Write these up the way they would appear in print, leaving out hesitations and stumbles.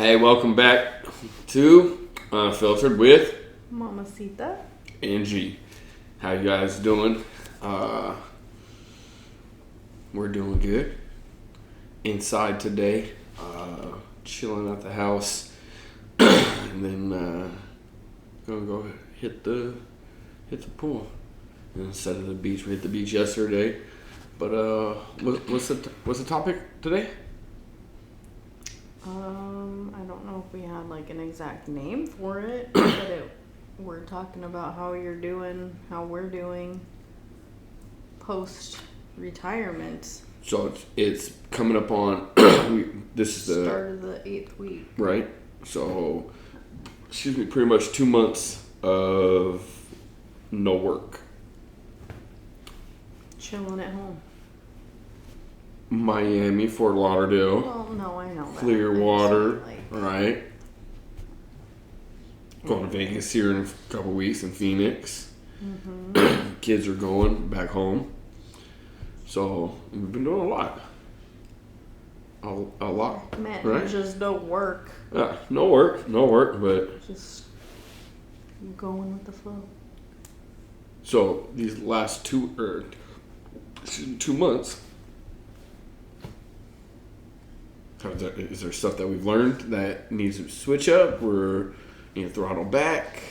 Hey, welcome back to Unfiltered with Mamacita. Angie. How you guys doing? We're doing good. Inside today, chilling at the house, and then gonna go hit the pool instead of the beach. We hit the beach yesterday, but what's the topic today? I don't know if we had like an exact name for it, but we're talking about how you're doing, how we're doing post retirement. So it's coming up on this is the start of the 8th week, right? So pretty much 2 months of no work. chilling at home. Miami, Fort Lauderdale, Well, no, I know that. Clearwater, I just right? Going to Vegas here in a couple weeks in Phoenix. Mm-hmm. Kids are going back home. So we've been doing a lot. A lot. Man, right? there's just no work. No work, but Just going with the flow. so these last 2 months, is there stuff that we've learned that needs to switch up? We're need to throttle back,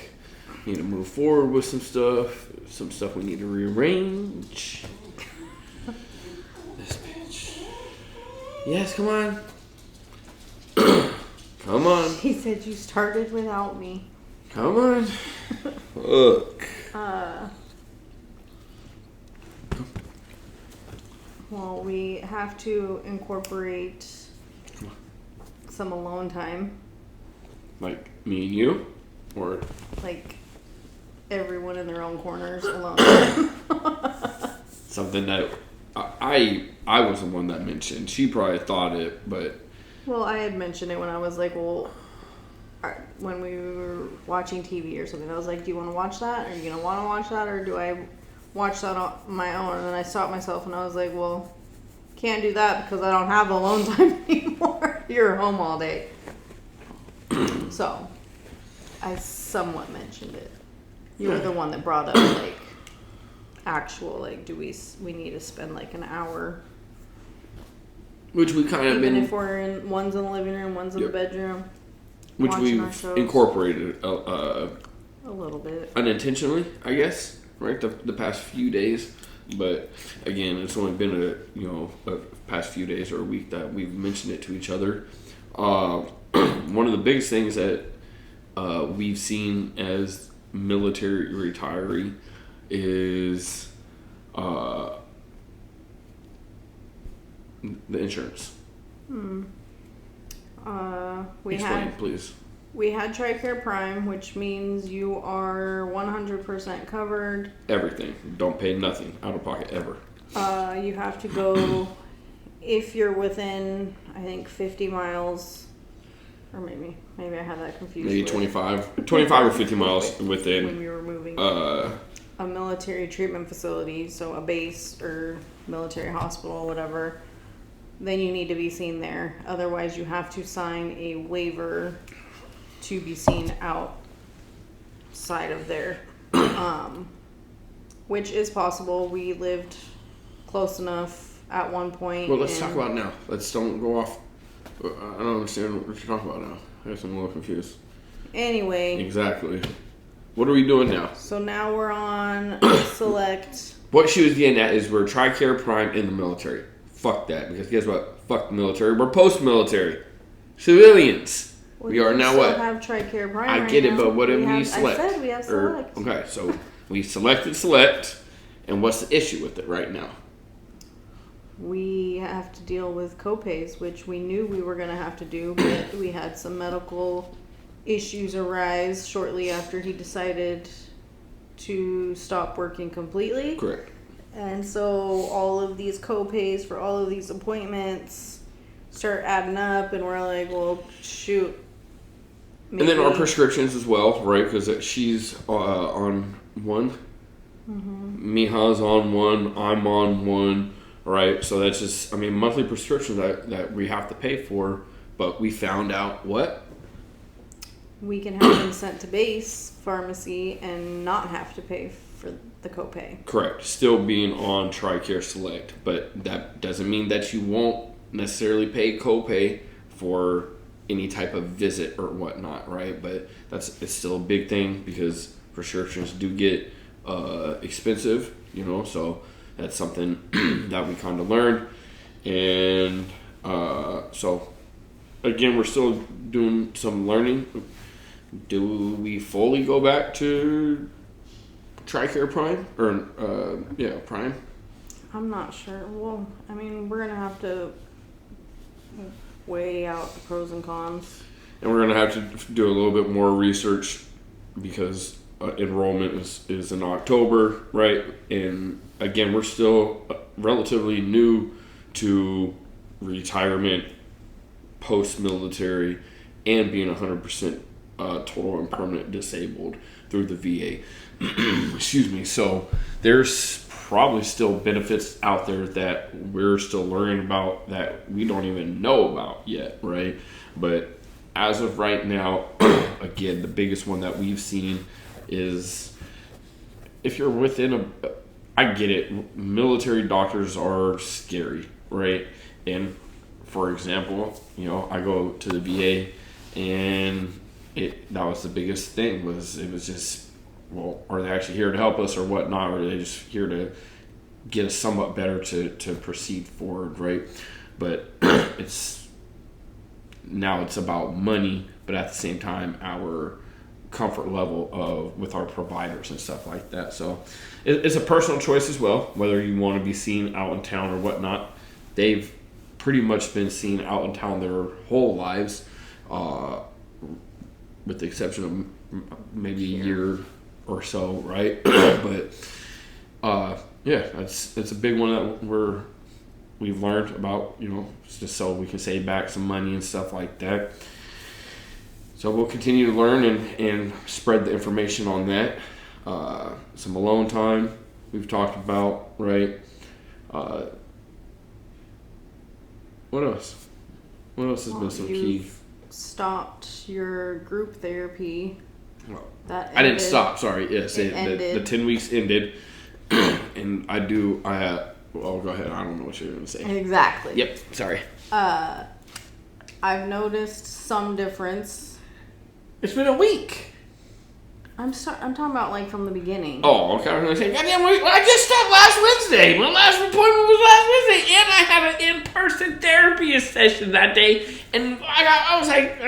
need to move forward with some stuff we need to rearrange. This bitch. Yes, come on. Come on. He said you started without me. Come on. Look. Well, we have to incorporate some alone time, Like me and you? Or like everyone in their own corners alone. something that I was the one that mentioned. She probably thought it, but Well, I had mentioned it when I was like, when we were watching TV or something, I was like, do you want to watch that? Are you going to want to watch that? Or do I watch that on my own? And then I stopped myself and I was like, well, can't do that because I don't have alone time anymore. You're home all day. So, I somewhat mentioned it. You were the one that brought up, like, actual, like, do we need to spend, like, an hour? which we kind of Even been, if one's in the living room, one's in the bedroom. which watching our we've shows. incorporated A little bit. unintentionally, I guess, right? The past few days, but again, it's only been a past few days or a week that we've mentioned it to each other. One of the biggest things that we've seen as military retiree is the insurance. Explain, please. We had TRICARE Prime, which means you are 100% covered. Everything. Don't pay nothing out of pocket ever. You have to go if you're within, I think, 50 miles, or maybe I had that confused. Maybe with 25 or 50 miles when within. we were moving. Uh, A military treatment facility, so a base or military hospital, whatever, then you need to be seen there. Otherwise, you have to sign a waiver to be seen outside of there, which is possible. We lived close enough at one point. well, let's talk about it now. Let's don't go off. I don't understand what you're talking about now. I guess I'm a little confused. Anyway, Exactly. What are we doing now? so now we're on Select. What she was getting at is we're TRICARE Prime in the military. Fuck that. Because guess what? Fuck the military. We're post-military. Civilians. We are now still what? Have TRICARE Prime. I right get it, now. but what if we I select? said we have Select. Okay, so we selected Select, and what's the issue with it right now? We have to deal with copays, which we knew we were going to have to do, but we had some medical issues arise shortly after he decided to stop working completely. Correct. And so all of these copays for all of these appointments start adding up, and we're like, well, shoot. And then our prescriptions as well, right? Because she's on one. Mm-hmm. Miha's on one. I'm on one. Right? So that's just, monthly prescriptions that we have to pay for but we found out what? We can have them sent to base pharmacy and not have to pay for the copay. Correct. Still being on TRICARE Select, but that doesn't mean that you won't necessarily pay copay for any type of visit or whatnot, right? But it's still a big thing because prescriptions do get expensive, so that's something that we kind of learned. And so again, we're still doing some learning. Do we fully go back to TRICARE Prime or Prime? I'm not sure. Well, I mean, we're gonna have to weigh out the pros and cons. And we're gonna have to do a little bit more research because enrollment is in October, right? And again, we're still relatively new to retirement, post-military, and being 100% total and permanent disabled through the VA. Excuse me. So there's probably still benefits out there that we're still learning about that we don't even know about yet, right? But as of right now, again, the biggest one that we've seen is if you're within I get it, military doctors are scary, right? And for example, I go to the VA and that was the biggest thing it was just, well, are they actually here to help us or whatnot, or are they just here to get us somewhat better to proceed forward, right? But it's about money, but at the same time, our comfort level with our providers and stuff like that. So it's a personal choice as well, whether you want to be seen out in town or whatnot. They've pretty much been seen out in town their whole lives, with the exception of maybe a year or so, right? But it's a big one that we've learned about, just so we can save back some money and stuff like that. So we'll continue to learn and spread the information on that. Some alone time we've talked about, right? What else? What else has been some key? Stopped your group therapy. Well, That I didn't stop. Sorry. Yes, ended. The 10 weeks ended, and well, go ahead. I don't know what you're going to say. Exactly. Yep. Sorry. I've noticed some difference. It's been a week. I'm talking about like from the beginning. Oh, okay. I was going to say, goddamn, I just stopped last Wednesday. My last appointment was last Wednesday, and I had an in-person therapy session that day. And I was like,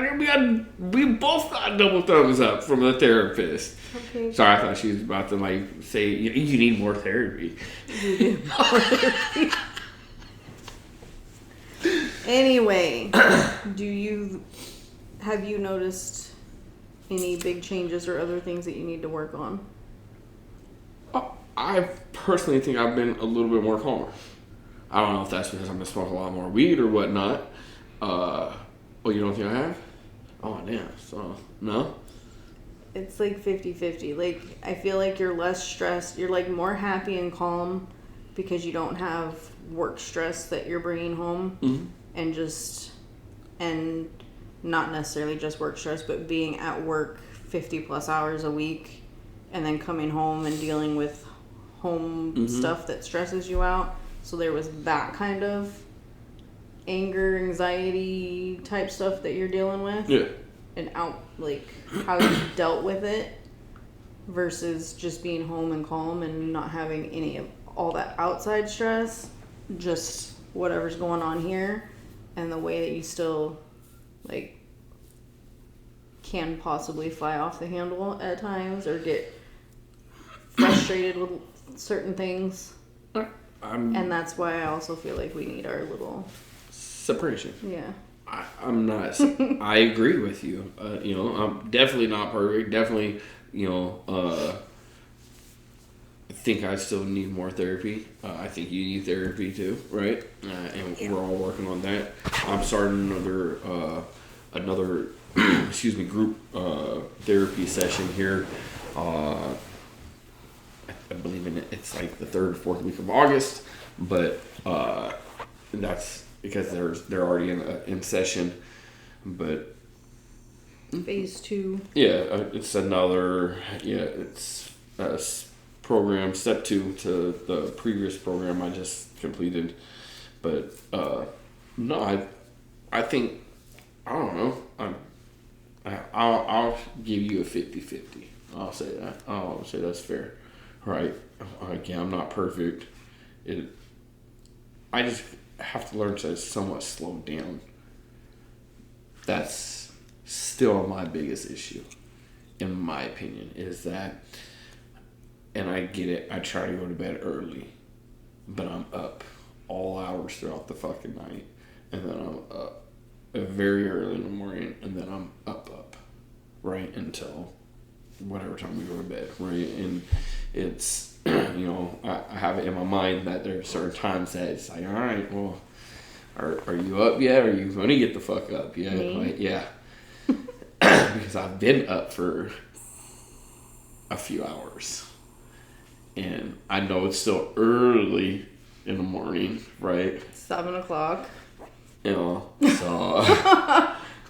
we both got double thumbs up from the therapist. Okay. Sorry, I thought she was about to say you need more therapy. You need more therapy. Anyway, have you noticed any big changes or other things that you need to work on? I personally think I've been a little bit more calmer. I don't know if that's because I've been smoking a lot more weed or whatnot. You don't think I have? Oh, damn. So, no? It's like 50-50. Like, I feel like you're less stressed. You're like more happy and calm because you don't have work stress that you're bringing home. Mm-hmm. And not necessarily just work stress, but being at work 50 plus hours a week and then coming home and dealing with home stuff that stresses you out. So there was that kind of anger, anxiety type stuff that you're dealing with. Yeah. And how you dealt with it versus just being home and calm and not having any of all that outside stress, just whatever's going on here, and the way that you still can possibly fly off the handle at times or get frustrated with certain things. And that's why I also feel like we need our little separation. Yeah. I'm not. I agree with you. I'm definitely not perfect. Definitely, I think I still need more therapy. I think you need therapy too, right? And we're all working on that. I'm starting another group therapy session here. I believe it's like the 3rd or 4th week of August, but that's because they're already in session. But Phase 2. yeah, it's another, it's program, step 2 to the previous program I just completed. But, no, I think, I don't know, I'll give you a 50-50. I'll say that. I'll say that's fair. Right. Again, I'm not perfect. I just have to learn to somewhat slow down. That's still my biggest issue, in my opinion, is that, and I get it, I try to go to bed early, but I'm up all hours throughout the fucking night, and then I'm up very early in the morning, and then I'm up, right, until whatever time we go to bed, right, and it's, I have it in my mind that there are certain times that it's like, all right, well, are you up yet? Are you going to get the fuck up yet? Like, yeah. Because I've been up for a few hours. And I know it's still early in the morning, right? 7 o'clock. So.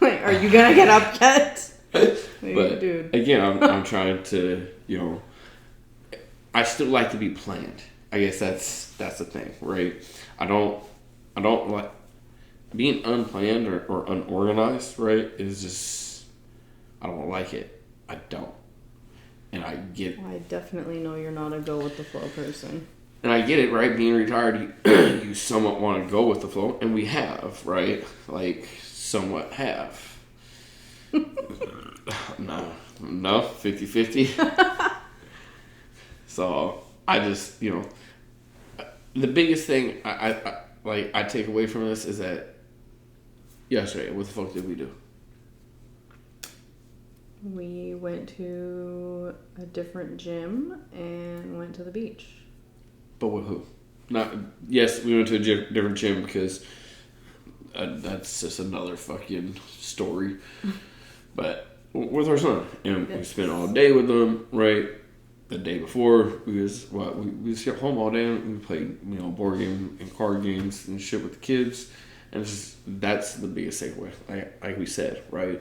Wait, are you going to get up yet? But, dude. Again, I'm trying to, I still like to be planned. I guess that's the thing, right? I don't like being unplanned or unorganized, right? Is just, I don't like it. I don't. And I get. I definitely know you're not a go with the flow person. And I get it, right? Being retired, you somewhat want to go with the flow, and we have, right? Like, somewhat have. No, 50-50. So I just, the biggest thing I take away from this is that yesterday, what the fuck did we do? We went to a different gym and went to the beach. But with who? Yes, we went to a different gym because that's just another fucking story. But with our son, and we spent all day with them, right? The day before, we was got home all day and we played, board game and card games and shit with the kids. And it's just, that's the biggest takeaway. Like we said, right?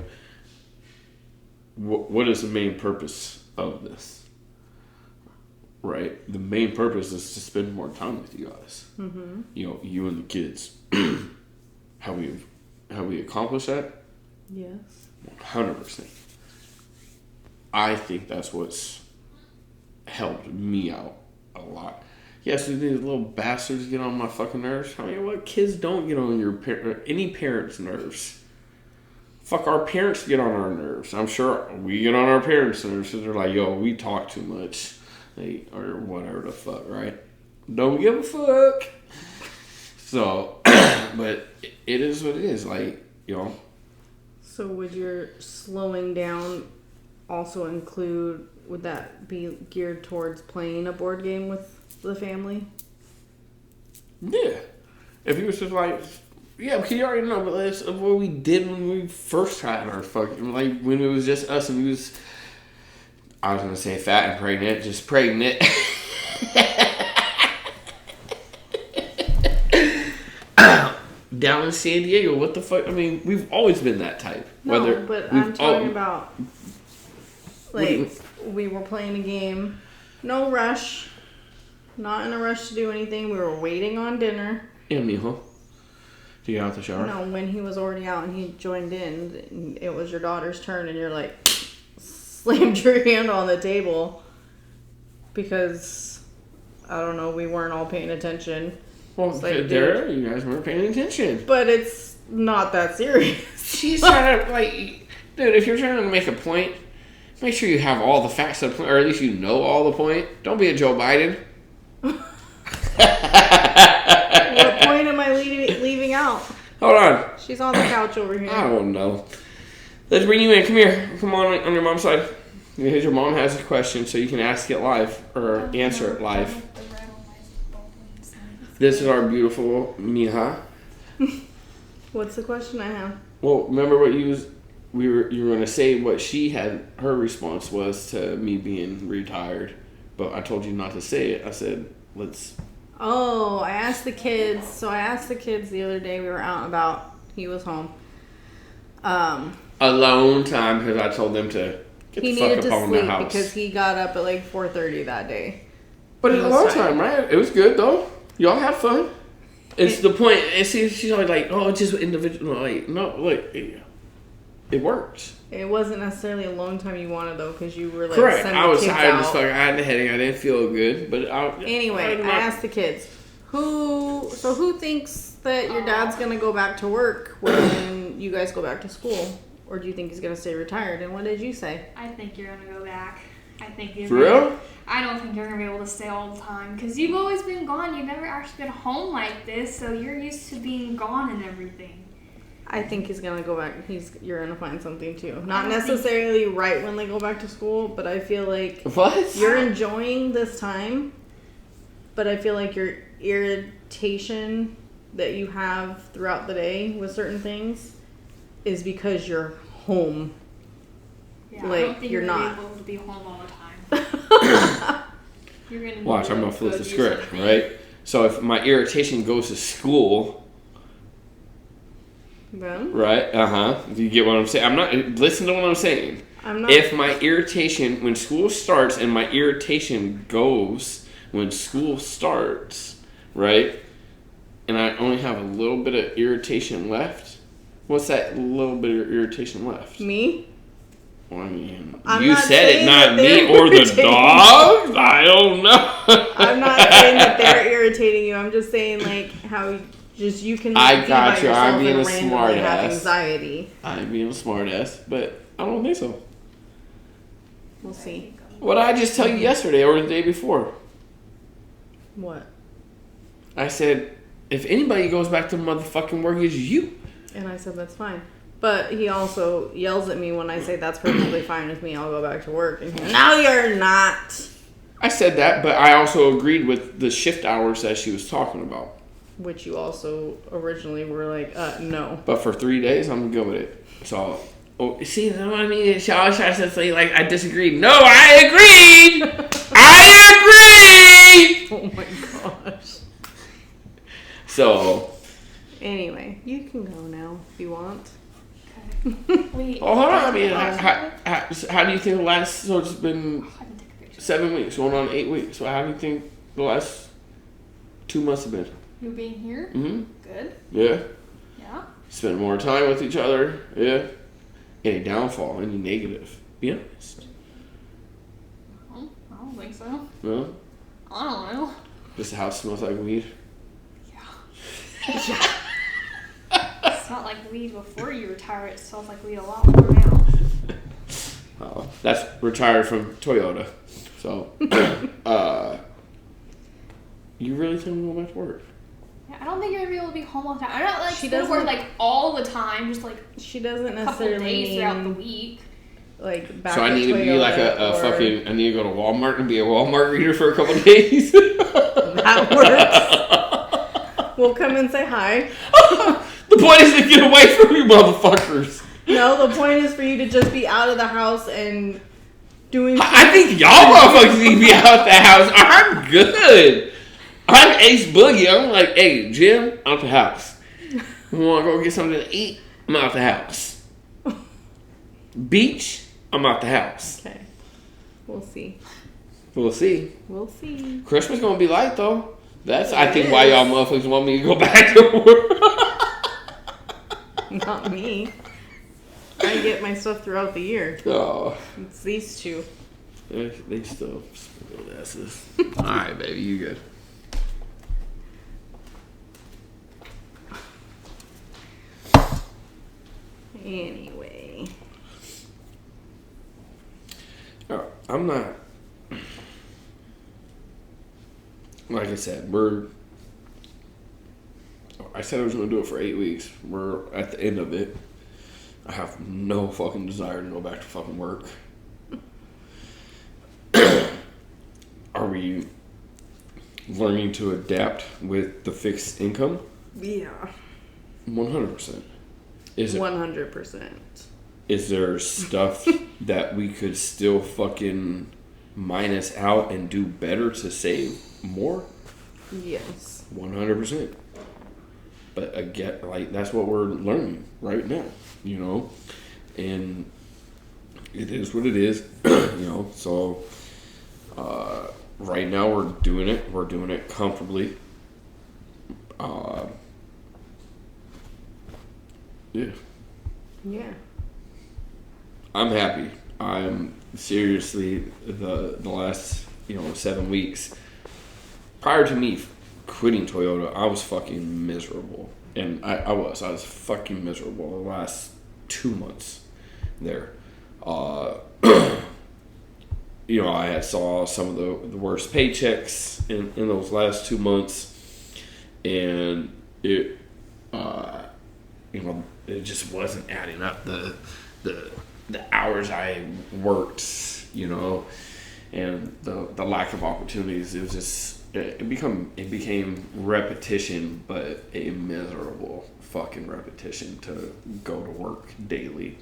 What is the main purpose of this? Right? The main purpose is to spend more time with you guys. Mm-hmm. You and the kids. How we accomplish that? Yes. 100%. I think that's what's helped me out a lot. Yes, these little bastards get on my fucking nerves. I mean, what kids don't get on any parent's nerves? Fuck, our parents get on our nerves. I'm sure we get on our parents' nerves because they're like, yo, we talk too much. Or whatever the fuck, right? Don't give a fuck. So, but it is what it is. Like, So would your slowing down also include, would that be geared towards playing a board game with the family? Yeah. If you was just like, yeah, because you already know, but that's what we did when we first had our fucking, like, when it was just us and we was, I was going to say fat and pregnant, just pregnant. Down in San Diego, what the fuck? I mean, we've always been that type. No, but I'm talking about, like, we were playing a game, no rush, not in a rush to do anything. We were waiting on dinner. Yeah, me, huh? To get out the shower? No, when he was already out and he joined in, it was your daughter's turn, and you're like, slammed your hand on the table because, I don't know, we weren't all paying attention. Well, like, you guys weren't paying attention. But it's not that serious. She's trying to, like, dude, if you're trying to make a point, make sure you have all the facts of the point, or at least you know all the point. Don't be a Joe Biden. What point am I leaving out? Hold on. She's on the couch over here. I don't know. Let's bring you in. Come here. Come on your mom's side. Because your mom has a question, so you can ask it live, or answer it live. This is our beautiful Miha. What's the question I have? Well, remember what you were going to say what she had, her response was to me being retired. But I told you not to say it. I said, let's... Oh, I asked the kids. So I asked the kids the other day. We were out and about. He was home. Alone time because I told them to get He the fuck needed up to on the sleep house. because he got up at like 4:30 that day. But he it's a was long tired. time, right? It was good though. Y'all had fun. It's the point. And see, she's always like, "Oh, it's just individual." Like, no, like it works. It wasn't necessarily a long time you wanted though, because you were like Correct. sending I was kids tired out. as fuck. I had a headache. I didn't feel good. But Anyway, I asked the kids, who thinks that your dad's gonna go back to work when you guys go back to school, or do you think he's gonna stay retired? And what did you say? I think you're gonna go back. I think you're For real? I don't think you're gonna be able to stay all the time because you've always been gone. You've never actually been home like this, so you're used to being gone and everything. I think he's gonna go back. You're gonna find something too. I Not don't think- necessarily right when they go back to school, but I feel like What? you're enjoying this time. But I feel like your irritation that you have throughout the day with certain things is because you're home. Yeah, I Like, don't think you're gonna not. be able to be home all the time. You're gonna Watch, need I'm gonna to flip go the do script, something. right? So if my irritation goes to school, Then right? Do you get what I'm saying? I'm not. Listen to what I'm saying. I'm not. If my irritation when school starts and my irritation goes when school starts, right? And I only have a little bit of irritation left. What's that little bit of irritation left? me, Well, I mean, I'm you not said it, saying not that me they're or the irritating dogs. I don't know. I'm not saying that they're irritating you. I'm just saying like how just you can I be got by you. I'm yourself being and a randomly have smartass. anxiety. I'm being a smartass, but I don't think so. We'll see. What did I just tell you yesterday or the day before? What? I said, if anybody goes back to motherfucking work, it's you. And I said that's fine. But he also yells at me when I say that's perfectly fine with me. I'll go back to work. And he, no, you're not. I said that, but I also agreed with the shift hours that she was talking about. Which you also originally were like, no. But for 3 days, I'm good with it. So, see, you know what I mean? She always tries to say, like, I disagreed. No, I agreed! I agreed! Oh my gosh. So, Anyway, you can go now if you want. Okay. Wait. hold on. I mean, how do you think the last, so it's been I can take a picture. 7 weeks, going on 8 weeks. So how do you think the last 2 months have been? You being here? Mm-hmm. Good. Yeah. Yeah. Spend more time with each other. Yeah. Any downfall? Any negative? Be honest. I don't think so. No? I don't know. Just the house smells like weed. Yeah. It's not like weed before you retire. It smells like weed a lot more now. Oh, that's retired from Toyota. So, you really think I'm going back to work? Yeah, I don't think you're gonna be able to be home all the time. I don't like She go to work doesn't- like all the time, just like She doesn't a couple necessarily days throughout the mean week. like back So I at need to be like Toyota a or- fucking. I need to go to Walmart and be a Walmart reader for a couple of days. That works. We'll come and say hi. The point is to get away from you, motherfuckers. No, the point is for you to just be out of the house and doing. I think y'all motherfuckers need to be out the house. I'm good. I'm Ace Boogie. I'm like, hey, Jim, out the house. You want to go get something to eat? I'm out the house. Beach? I'm out the house. Okay. We'll see. We'll see. We'll see. Christmas gonna be light though. That's It I think is. why y'all motherfuckers want me to go back to work. Not me. I get my stuff throughout the year. Oh, It's these two. they still spilled asses. All right, baby, you good? Anyway. Oh, I'm not. Like I said, I said I was going to do it for 8 weeks. We're at the end of it. I have no fucking desire to go back to fucking work. Are we learning to adapt with the fixed income? Yeah. 100%. Is it? 100%. Is there stuff that we could still fucking minus out and do better to save more? Yes. 100%. But again, like that's what we're learning right now, and it is what it is, So right now we're doing it. We're doing it comfortably. Yeah. Yeah. I'm happy. I'm seriously the last 7 weeks prior to me quitting Toyota, I was fucking miserable, and I was fucking miserable the last 2 months there. I had saw some of the worst paychecks in those last 2 months, and it it just wasn't adding up. The hours I worked, and the lack of opportunities. It was just it became repetition, but a miserable fucking repetition to go to work daily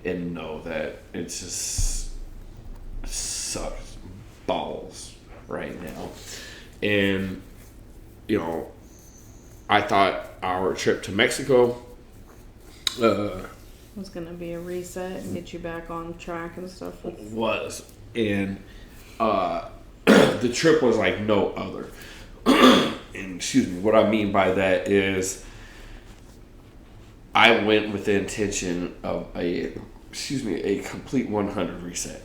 and know that it's just sucks balls right now. And I thought our trip to Mexico was gonna be a reset and get you back on track and stuff. Was, and the trip was like no other. And excuse me, what I mean by that is I went with the intention of a complete 100 reset.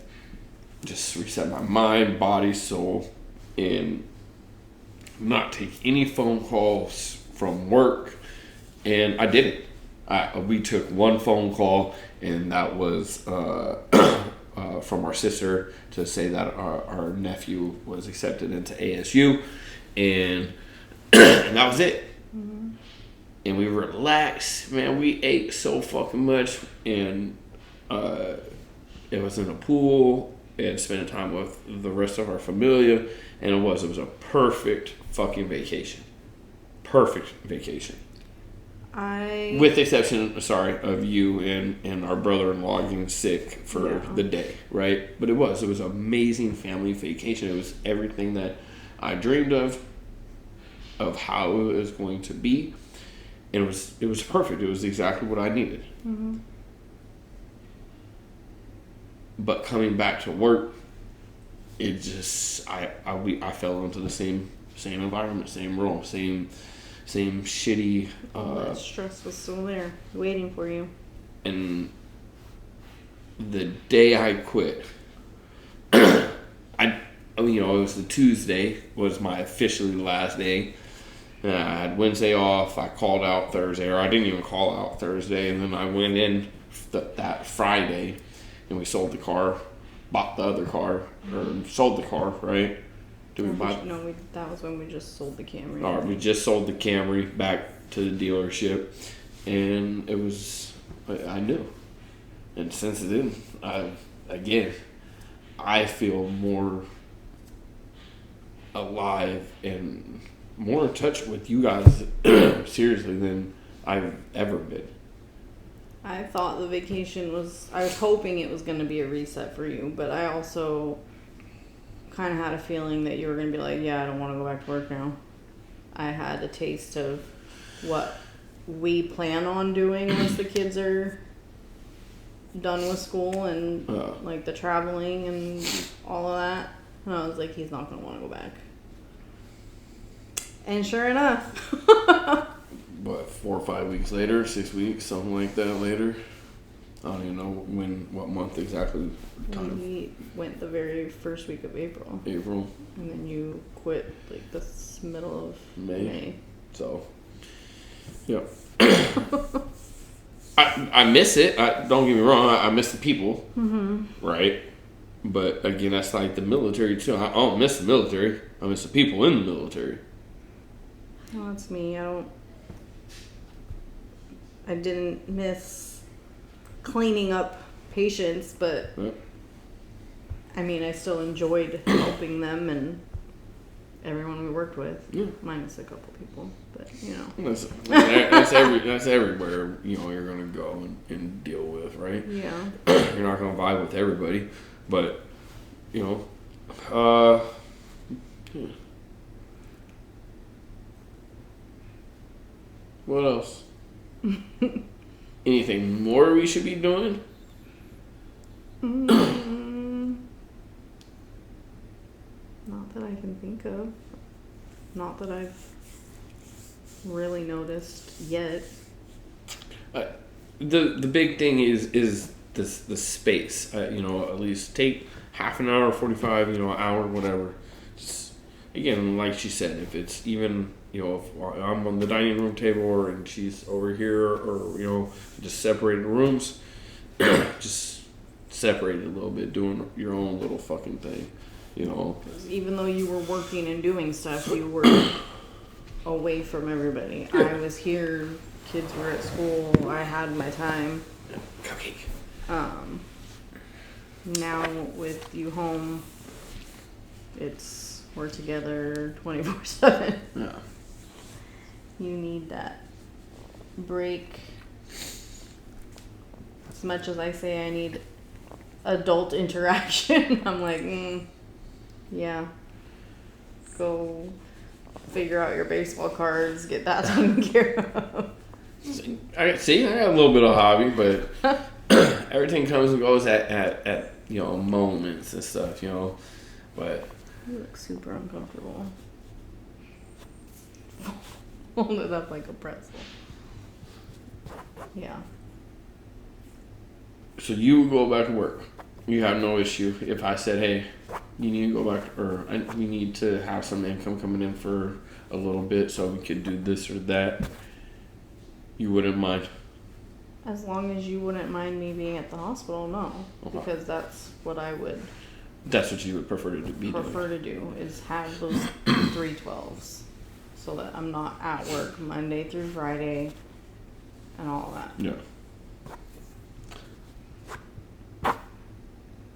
Just reset my mind, body, soul, and not take any phone calls from work. And I did it. We took one phone call, and that was from our sister to say that our nephew was accepted into ASU, and and that was it. Mm-hmm. And we relaxed, man. We ate so fucking much, and it was in a pool and spending time with the rest of our familia, and it was a perfect fucking vacation. Perfect vacation. With the exception, of you and our brother-in-law getting sick for the day, right? But it was an amazing family vacation. It was everything that I dreamed of how it was going to be, and it was perfect. It was exactly what I needed. Mm-hmm. But coming back to work, it just I fell into the same environment, same role, same shitty. That stress was still there, waiting for you. And the day I quit, it was the Tuesday was my officially last day. I had Wednesday off. I called out Thursday, or I didn't even call out Thursday, and then I went in that Friday, and we sold the car, bought the other car, or sold the car, right? That was when we just sold the Camry. All right, we just sold the Camry back to the dealership, and it was, I knew. And since then, I feel more alive and more in touch with you guys, seriously, than I've ever been. I thought the vacation I was hoping it was going to be a reset for you, but I also kind of had a feeling that you were going to be like, yeah, I don't want to go back to work now. I had a taste of what we plan on doing once the kids are done with school and like the traveling and all of that. And I was like, he's not going to want to go back. And sure enough. What, 4 or 5 weeks later, 6 weeks, something like that later? I don't even know what month exactly. We went the very first week of April. April. And then you quit like the middle of May. So, yeah. I miss it. Don't get me wrong. I miss the people. Mm-hmm. Right? But again, that's like the military too. I don't miss the military. I miss the people in the military. Well, that's me. I didn't miss cleaning up patients, but I mean, I still enjoyed helping them and everyone we worked with, minus a couple people. But that's everywhere. You're gonna go and deal with, right? Yeah. You're not gonna vibe with everybody, but yeah. What else? Anything more we should be doing? Not that I can think of. Not that I've really noticed yet. The big thing is this the space. You know, at least take half an hour, 45, an hour, whatever. Just, again, like she said, if it's even, if I'm on the dining room table and she's over here, or just separated rooms, just separated a little bit, doing your own little fucking thing. 'Cause even though you were working and doing stuff, you were away from everybody. I was here, kids were at school, I had my time. Cupcake. Now with you home, we're together 24/7. Yeah. You need that break. As much as I say I need adult interaction, I'm like, yeah. Go figure out your baseball cards, get that taken care of. I got a little bit of hobby, but everything comes and goes at moments and stuff, but You look super uncomfortable. Hold it up like a pretzel. Yeah. so you go back to work. You have no issue if I said, hey, you need to go back, or we need to have some income coming in for a little bit so we could do this or that. You wouldn't mind. As long as you wouldn't mind me being at the hospital, no. Okay. Because that's what I would That's what you would prefer to be prefer doing. to do, is have those 312s. So that I'm not at work Monday through Friday and all that. Yeah.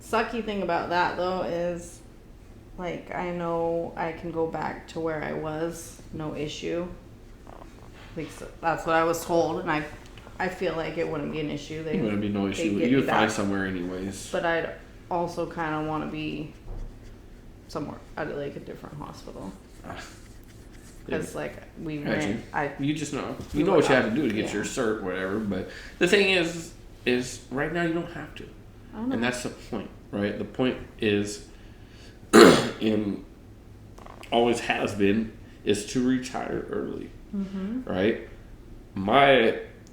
Sucky thing about that though is, like, I know I can go back to where I was, no issue. That's what I was told, and I feel like it wouldn't be an issue. It wouldn't be no issue. get You me would find back. somewhere anyways. But I'd also kind of want to be somewhere at like a different hospital. Because like we Gotcha. ran, You just know. We You know were what you have out. to do to get Yeah. your cert, whatever. But the thing is right now you don't have to. I don't know. And that's the point, right? The point is, and always has been, is to retire early, right?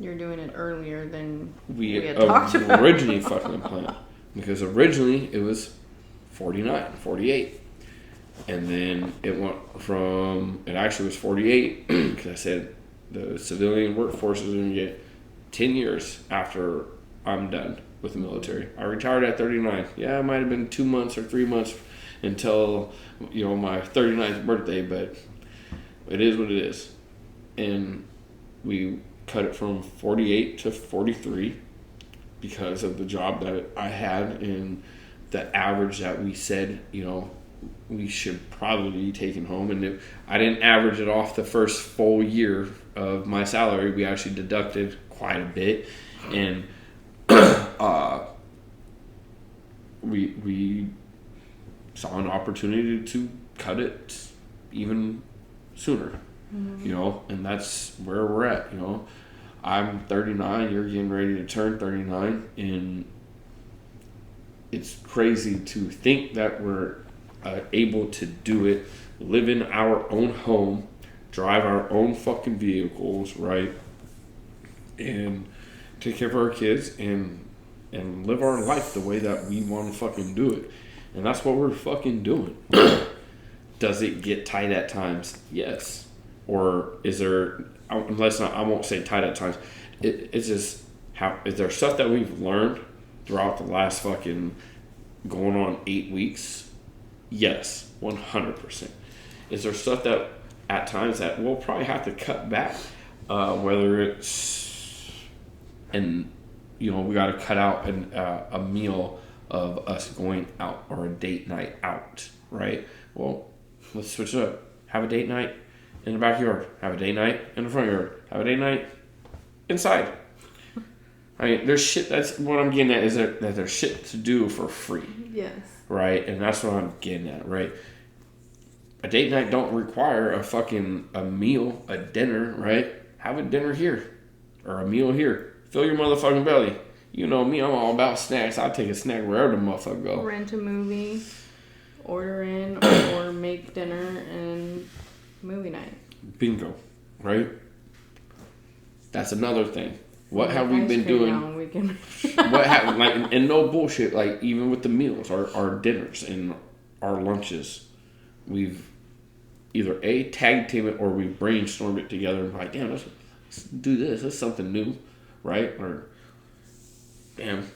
You're doing it earlier than We had talked about. originally fucking planned, because originally it was 49, 48. And then it went it actually was 48, because I said the civilian workforce is going to get 10 years after I'm done with the military. I retired at 39. Yeah, it might have been 2 months or 3 months until, my 39th birthday, but it is what it is. And we cut it from 48 to 43 because of the job that I had and the average that we said, we should probably be taking home. And if I didn't average it off the first full year of my salary, we actually deducted quite a bit. And we saw an opportunity to cut it even sooner, and that's where we're at. I'm 39, you're getting ready to turn 39, and it's crazy to think that we're able to do it, live in our own home, drive our own fucking vehicles, right, and take care of our kids and live our life the way that we want to fucking do it. And that's what we're fucking doing. Does it get tight at times? Yes. Or is there, I won't say tight at times. It's just, is there stuff that we've learned throughout the last fucking going on 8 weeks? Yes, 100%. Is there stuff that at times that we'll probably have to cut back? Whether it's, and we got to cut out a meal of us going out or a date night out, right? Well, let's switch it up. Have a date night in the backyard. Have a date night in the front yard. Have a date night inside. I mean, there's shit. That's what I'm getting at. Is that there's shit to do for free. Yes. Right, and that's what I'm getting at. Right. A date night don't require a meal, a dinner. Right. have a dinner here or a meal here. Fill your motherfucking belly. You know me, I'm all about snacks. I'll take a snack wherever the motherfucker go. Rent a movie, order in, or make dinner and movie night. Bingo, right? That's another thing. What have we been doing? What have, like, and no bullshit, like, even with the meals, our dinners and our lunches, we've either tag team it or we brainstormed it together and like, damn, let's do this. That's something new, right? Or, damn,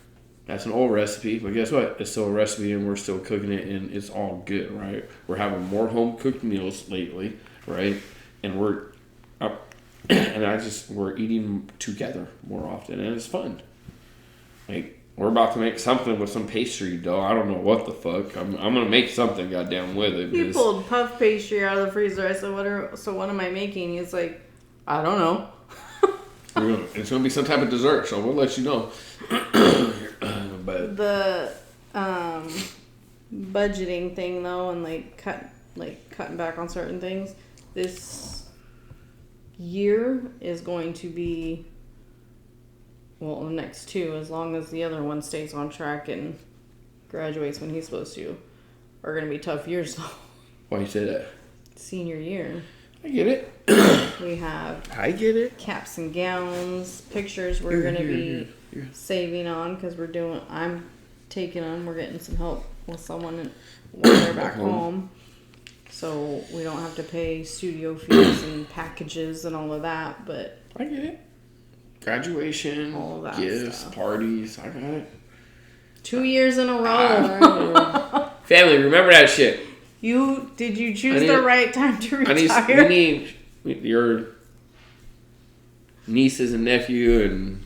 that's an old recipe, but guess what? It's still a recipe and we're still cooking it and it's all good, right? We're having more home cooked meals lately, right? And we're up. And we're eating together more often, and it's fun. Like, we're about to make something with some pastry dough. I don't know what the fuck. I'm gonna make something goddamn with it. He pulled puff pastry out of the freezer. I said, what am I making? He's like, I don't know. It's gonna be some type of dessert, so we'll let you know. But the budgeting thing though, and cutting back on certain things, this year is going to be, well, the next two, as long as the other one stays on track and graduates when he's supposed to, are going to be tough years though. Why you say that? Senior year. I get it. I get it. Caps and gowns, pictures we're going to be saving on because I'm taking on, we're getting some help with someone while they're back home. So we don't have to pay studio fees and packages and all of that, but I get it. Graduation, all of that gifts, stuff. Parties, I got it. 2 years in a row. Family, remember that shit. Did you choose the right time to retire? We need your nieces and nephew and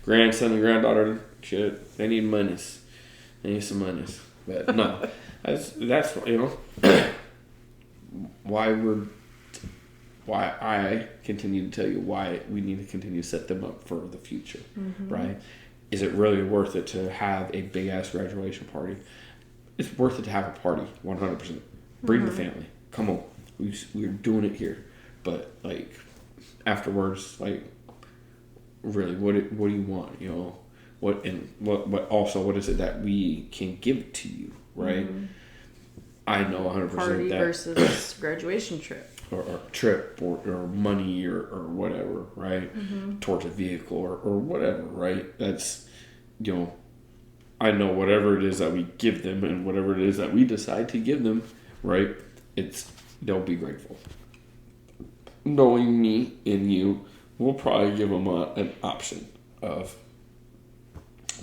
grandson and granddaughter shit. They need monies. They need some monies. But no, that's you know. Why I continue to tell you why we need to continue to set them up for the future, right? Is it really worth it to have a big ass graduation party? It's worth it to have a party, 100%. Bring the family. Come on, we're doing it here. But like afterwards, like really, what do you want? You know, what is it that we can give to you, right? I know 100% party that versus graduation trip. Or trip or money or whatever, right? Towards a vehicle or whatever, right? That's, you know, I know whatever it is that we give them and whatever it is that we decide to give them, right? They'll be grateful. Knowing me and you, we'll probably give them an option of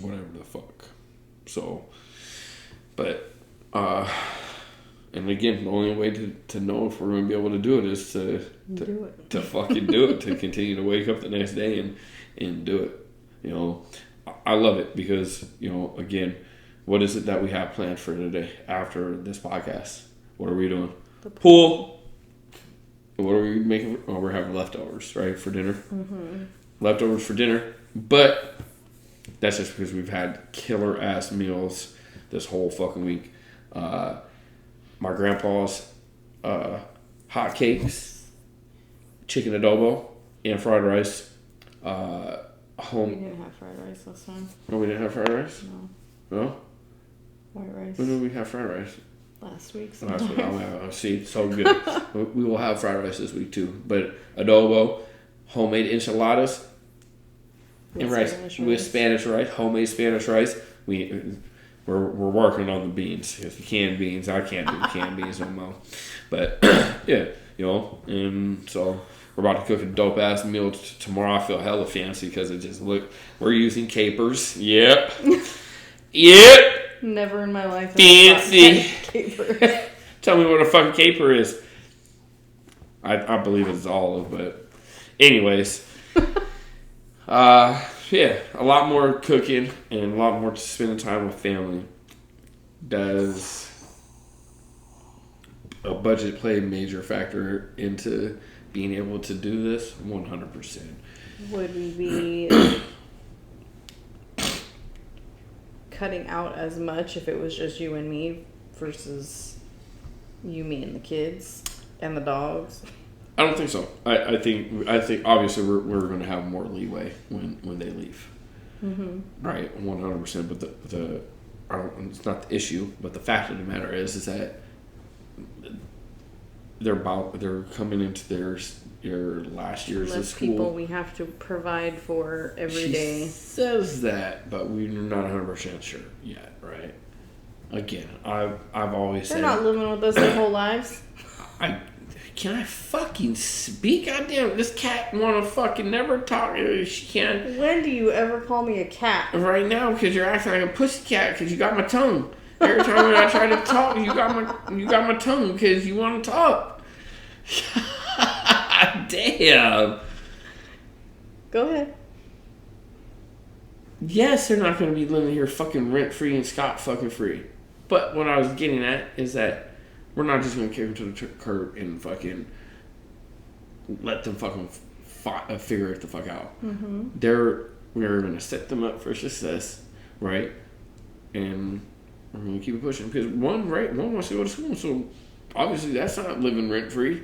whatever the fuck. So, but, and again, the only way to know if we're going to be able to do it is to fucking do it, to continue to wake up the next day and do it. You know, I love it because, you know, again, what is it that we have planned for today after this podcast? What are we doing? The pool. What are we making? Oh, we're having leftovers, right, for dinner. Leftovers for dinner. But that's just because we've had killer ass meals this whole fucking week. My grandpa's hot cakes, chicken adobo, and fried rice. We didn't have fried rice last time. No, we didn't have fried rice? No? White rice. When did we have fried rice? Last week Last sometime. week. Oh, see, so good. We will have fried rice this week too. But adobo, homemade enchiladas, and rice with Spanish rice, homemade Spanish rice. We're working on the beans. If the canned beans, I can't do the canned beans no more. But yeah, you know, and so we're about to cook a dope ass meal tomorrow. I feel hella fancy because it just we're using capers. Yep. Yep. Never in my life. Fancy. Caper. Tell me what a fucking caper is. I believe it's olive, but anyways. Yeah, a lot more cooking and a lot more spending time with family. Does a budget play a major factor into being able to do this? 100%. Would we be cutting out as much if it was just you and me versus you, me, and the kids and the dogs? I don't think so. I think obviously we're going to have more leeway when they leave. Mm-hmm. Right, 100%. But it's not the issue. But the fact of the matter is that they're coming into their last years of Less school. people we have to provide for every day. She says that, but we're not 100% sure yet. Right. Again, I've always They're said not living with us their whole lives. Can I fucking speak? Goddamn, this cat wanna fucking never talk. She can't. When do you ever call me a cat? Right now, because you're acting like a pussycat because you got my tongue. Every time when I try to talk, you got my tongue because you want to talk. Damn. Go ahead. Yes, they're not going to be living here fucking rent free and scot fucking free. But what I was getting at is that we're not just going to kick them to the curb and fucking let them fucking figure it the fuck out. Mm-hmm. We're going to set them up for success, right? And we're going to keep it pushing because one wants to go to school, so obviously that's not living rent free,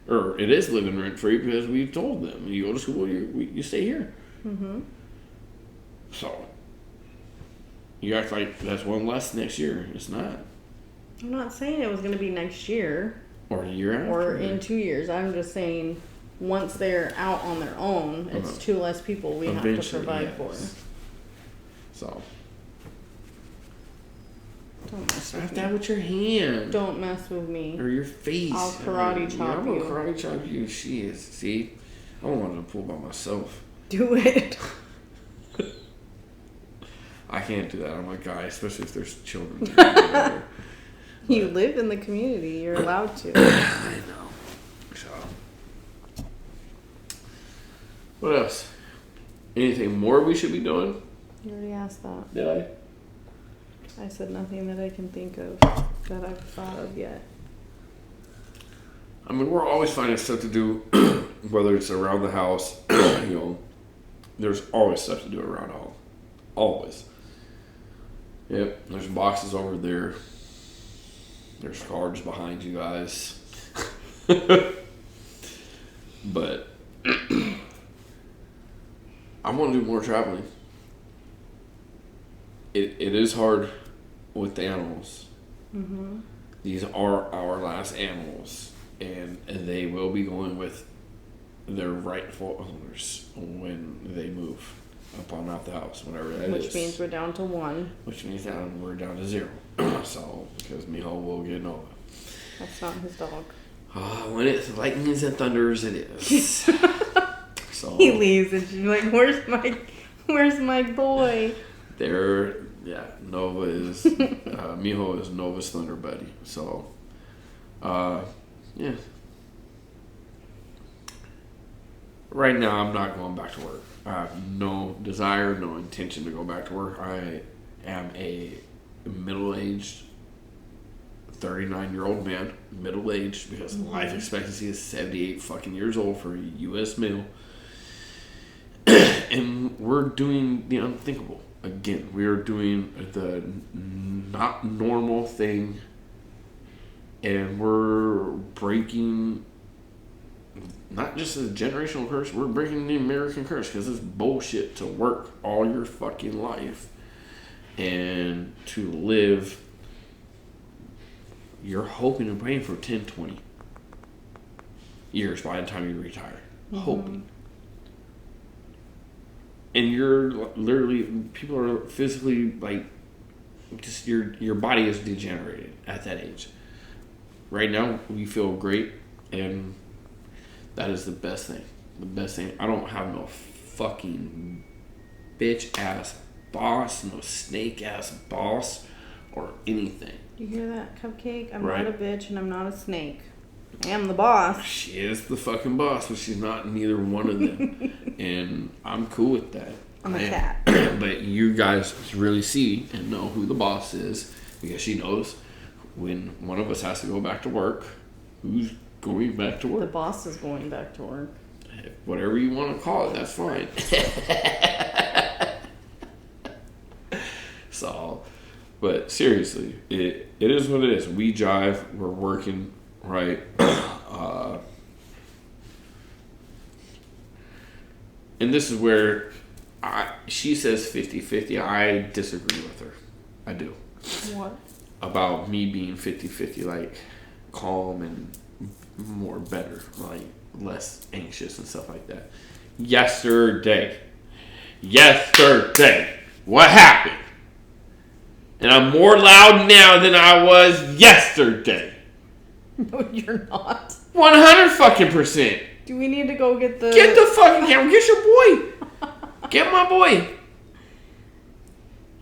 or it is living rent free because we've told them you go to school, you stay here. Mm-hmm. So you act like that's one less next year. It's not. I'm not saying it was going to be next year Or a year after. or in 2 years. I'm just saying once they're out on their own, it's two less people we have to provide for. So. Don't mess Slap with that me. with your hand. Don't mess with me. Or your face. I'll karate chop I'm you. gonna karate chop you. She is. See? I don't want to pull by myself. Do it. I can't do that. I'm a guy, especially if there's children there. You live in the community. You're allowed to. I know. So. What else? Anything more we should be doing? You already asked that. Did I? I said nothing that I can think of that I've thought of yet. I mean, we're always finding stuff to do, whether it's around the house, there's always stuff to do around the house. Always. Yep, there's boxes over there. There's cards behind you guys. But I want to do more traveling. It is hard with the animals. Mm-hmm. These are our last animals, and they will be going with their rightful owners when they move upon out the house, whenever that is. Which means we're down to one. Which means we're down to 0. So, because Mijo will get Nova. That's not his dog. When it lightnings and thunders, it is. So He leaves and she's like, where's my boy? Nova is, Mijo is Nova's thunder buddy. So, yeah. Right now, I'm not going back to work. I have no desire, no intention to go back to work. I am a middle-aged 39-year-old man, middle-aged, because life expectancy is 78 fucking years old for a U.S. male. And we're doing the unthinkable. Again, we are doing the not normal thing, and we're breaking not just a generational curse, we're breaking the American curse, because it's bullshit to work all your fucking life and to live. You're hoping and praying for 10, 20 years by the time you retire. Mm-hmm. Hoping. And you're literally, people are physically, like, just your body is degenerated at that age. Right now, we feel great, and that is the best thing. The best thing. I don't have no fucking bitch-ass boss, no snake-ass boss, or anything. You hear that, Cupcake? I'm Right. not a bitch and I'm not a snake. I am the boss. She is the fucking boss, but she's not neither one of them. And I'm cool with that. I'm a cat. But you guys really see and know who the boss is, because she knows when one of us has to go back to work, who's going back to The work. boss is going back to work. Whatever you want to call it, that's fine. So, but seriously, it is what it is. We jive, we're working, right? and this is where she says 50-50. I disagree with her. I do. What? About me being 50-50, like calm and more better, like less anxious and stuff like that. Yesterday, what happened? And I'm more loud now than I was yesterday. No, you're not. 100%. Do we need to go get the... Get the fucking camera. Get your boy. Get my boy.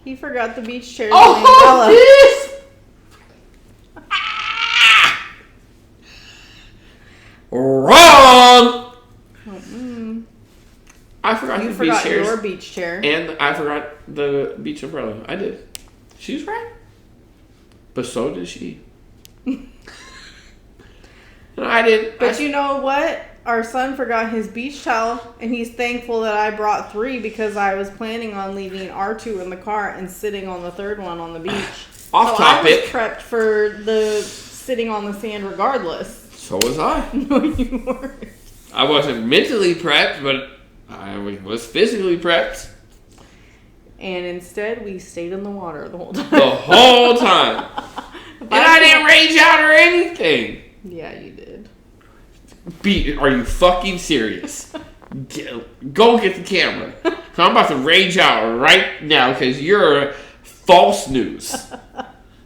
He forgot the beach chairs. Oh, this. Wrong. I forgot You the forgot beach chairs. your beach chair. And I forgot the beach umbrella. I did. She's right. But so did she. No, I didn't. But you know what? Our son forgot his beach towel, and he's thankful that I brought 3 because I was planning on leaving R2 in the car and sitting on the third one on the beach. Off so topic. I was prepped for the sitting on the sand regardless. So was I. No, you weren't. I wasn't mentally prepped, but I was physically prepped. And instead, we stayed in the water the whole time. The whole time. And I didn't rage out or anything. Yeah, you did. Are you fucking serious? Go get the camera. I'm about to rage out right now because you're false news.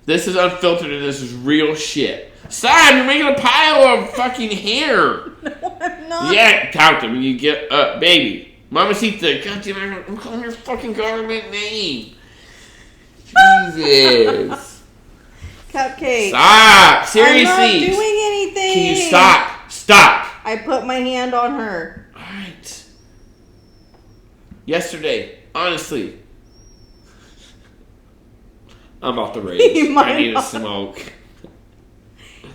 This is unfiltered and this is real shit. Stop, you're making a pile of fucking hair. No, I'm not. Yeah, count them when you get up, baby. Mamacita, goddamn, I'm calling your fucking government name. Jesus. Cupcake. Stop, seriously. I'm not doing anything. Can you stop? Stop. I put my hand on her. Alright. Yesterday, honestly, I'm about to rage. He might I need a not. smoke.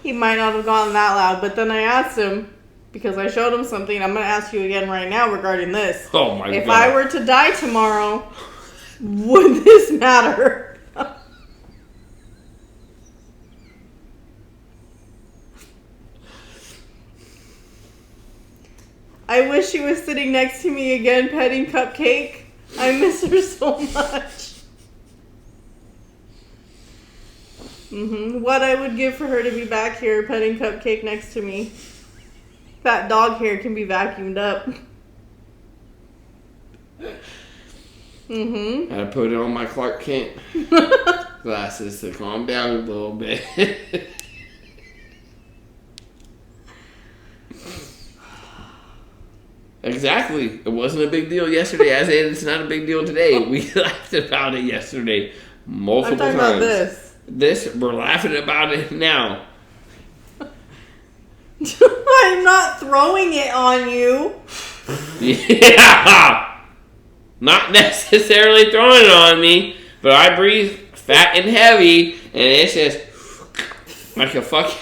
He might not have gone that loud, but then I asked him, because I showed him something, I'm going to ask you again right now regarding this. Oh my If god. I were to die tomorrow, would this matter? I wish she was sitting next to me again petting Cupcake. I miss her so much. What I would give for her to be back here petting Cupcake next to me. That dog hair can be vacuumed up. I put it on my Clark Kent glasses to calm down a little bit. Exactly. It wasn't a big deal yesterday, as it's not a big deal today. We laughed about it yesterday multiple I'm talking times. about this. We're laughing about it now. I'm not throwing it on you. Yeah! Not necessarily throwing it on me, but I breathe fat and heavy, and it's just like a fucking...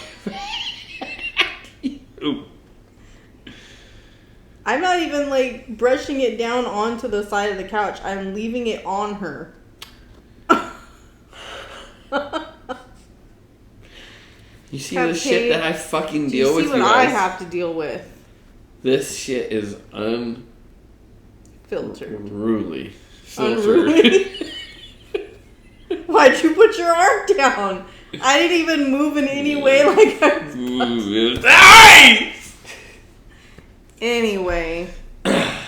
I'm not even like brushing it down onto the side of the couch. I'm leaving it on her. You see the shit that I fucking Do you deal with, see what you I guys? have to deal with? This shit is Filtered. unruly. Unruly? Why'd you put your arm down? I didn't even move in any way like I was. Ooh, it's nice! Anyway. I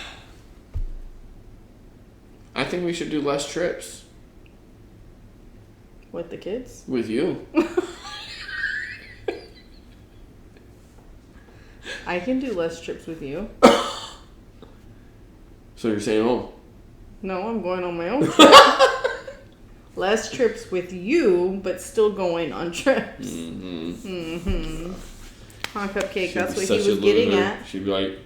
think we should do less trips With the kids? with you. I can do less trips with you. So you're saying home? No, I'm going on my own trip. Less trips with you, but still going on trips. Huh, Cupcake, that's what he was getting at. She'd be like,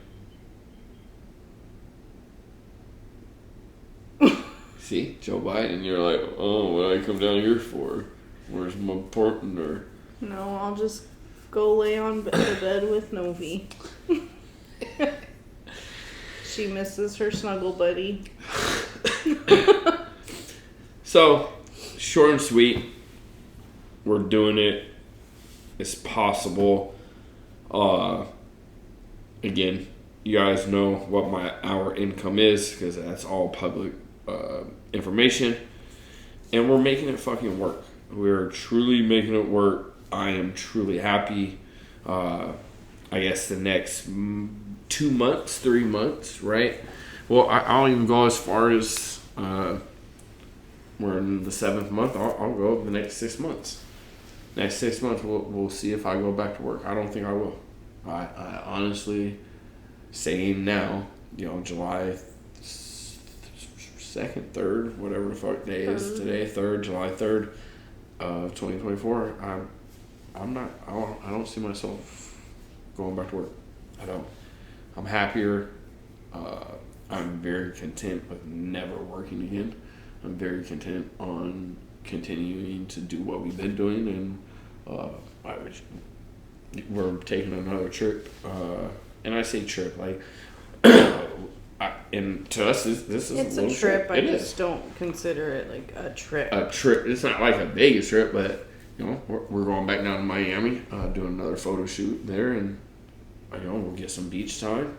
see, Joe Biden, you're like, oh, what did I come down here for? Where's my partner? No, I'll just go lay on the bed with Novi. She misses her snuggle buddy. So, short and sweet, we're doing it as possible. Again, you guys know what our income is because that's all public information, and we're making it fucking work. We're truly making it work. I am truly happy. I guess the next 2 months, 3 months, right? Well, I don't even go as far as we're in the 7th month. I'll go the next 6 months. Next 6 months, we'll see if I go back to work. I don't think I will. I honestly, saying now, July 2nd, 3rd, whatever the fuck day is today, 3rd, July 3rd of 2024, I don't see myself going back to work. I don't. I'm happier. I'm very content with never working again. I'm very content on continuing to do what we've been doing, and we're taking another trip. And I say trip like, and to us, this is It's a trip. I just don't consider it like a trip. A trip. It's not like a Vegas trip, but we're going back down to Miami, doing another photo shoot there, and we'll get some beach time,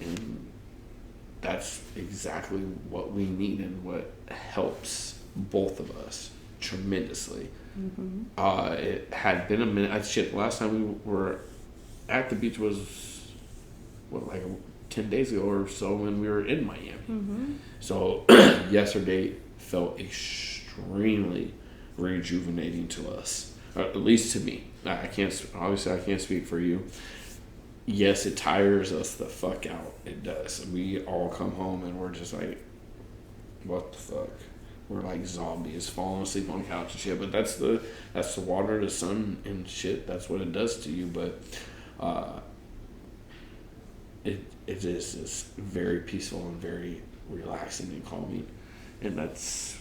and that's exactly what we need and what helps both of us tremendously. Mm-hmm. It had been a minute. The last time we were at the beach was like 10 days ago or so when we were in Miami. Mm-hmm. So yesterday felt extremely rejuvenating to us, at least to me. I can't speak for you. Yes, it tires us the fuck out. It does. We all come home and we're just like, what the fuck? We're like zombies falling asleep on the couch and shit. But that's the water, the sun, and shit. That's what it does to you. But it is just very peaceful and very relaxing and calming. And that's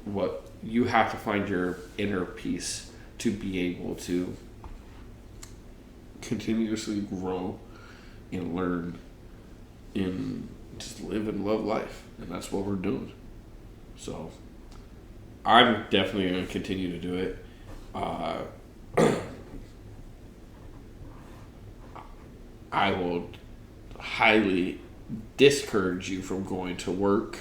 what you have to find, your inner peace to be able to continuously grow and learn and just live and love life. And that's what we're doing. So I'm definitely going to continue to do it. I will highly discourage you from going to work.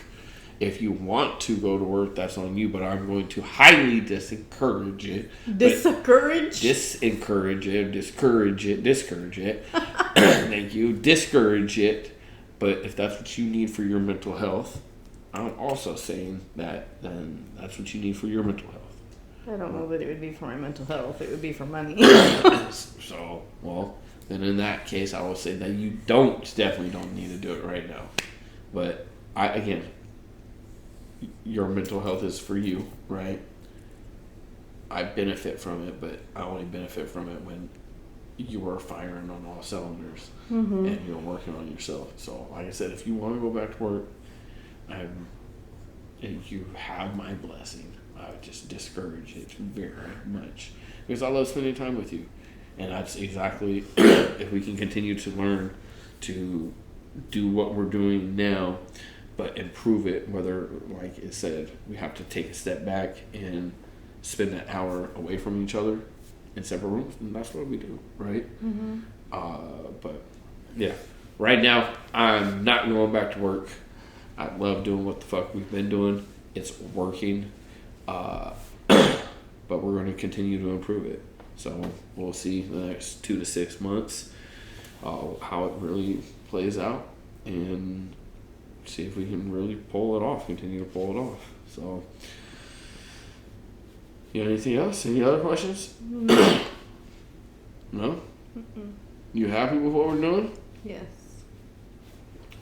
If you want to go to work, that's on you, but I'm going to highly discourage it. Discourage it. Thank you. Discourage it. But if that's what you need for your mental health, I'm also saying that then that's what you need for your mental health. I don't know that it would be for my mental health. It would be for money. So, well, then in that case, I will say that you definitely don't need to do it right now. But again, your mental health is for you, right? I benefit from it, but I only benefit from it when you are firing on all cylinders and you're working on yourself. So, like I said, if you want to go back to work, and you have my blessing. I would just discourage it very much because I love spending time with you, and that's exactly if we can continue to learn to do what we're doing now, but improve it. Whether, like it said, we have to take a step back and spend an hour away from each other in separate rooms, and that's what we do, right? Mm-hmm. But yeah, right now I'm not going back to work. I love doing what the fuck we've been doing. It's working. But we're going to continue to improve it. So we'll see the next 2 to 6 months how it really plays out and see if we can really pull it off, continue to pull it off. So, you got anything else? Any other questions? No? Mm-mm. You happy with what we're doing? Yes.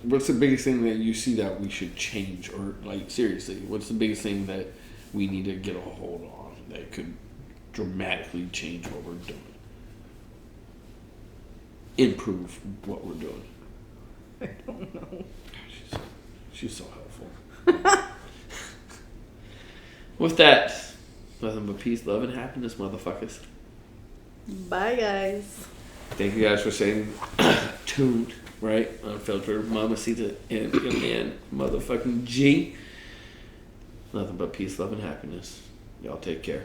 What's the biggest thing that you see that we should change, or like seriously, what's the biggest thing that we need to get a hold on that could dramatically change what we're doing? Improve what we're doing. I don't know. She's so helpful. With that, nothing but peace, love, and happiness, motherfuckers. Bye, guys. Thank you guys for staying tuned. Right? Unfiltered Mamacita and your man, motherfucking G. Nothing but peace, love, and happiness. Y'all take care.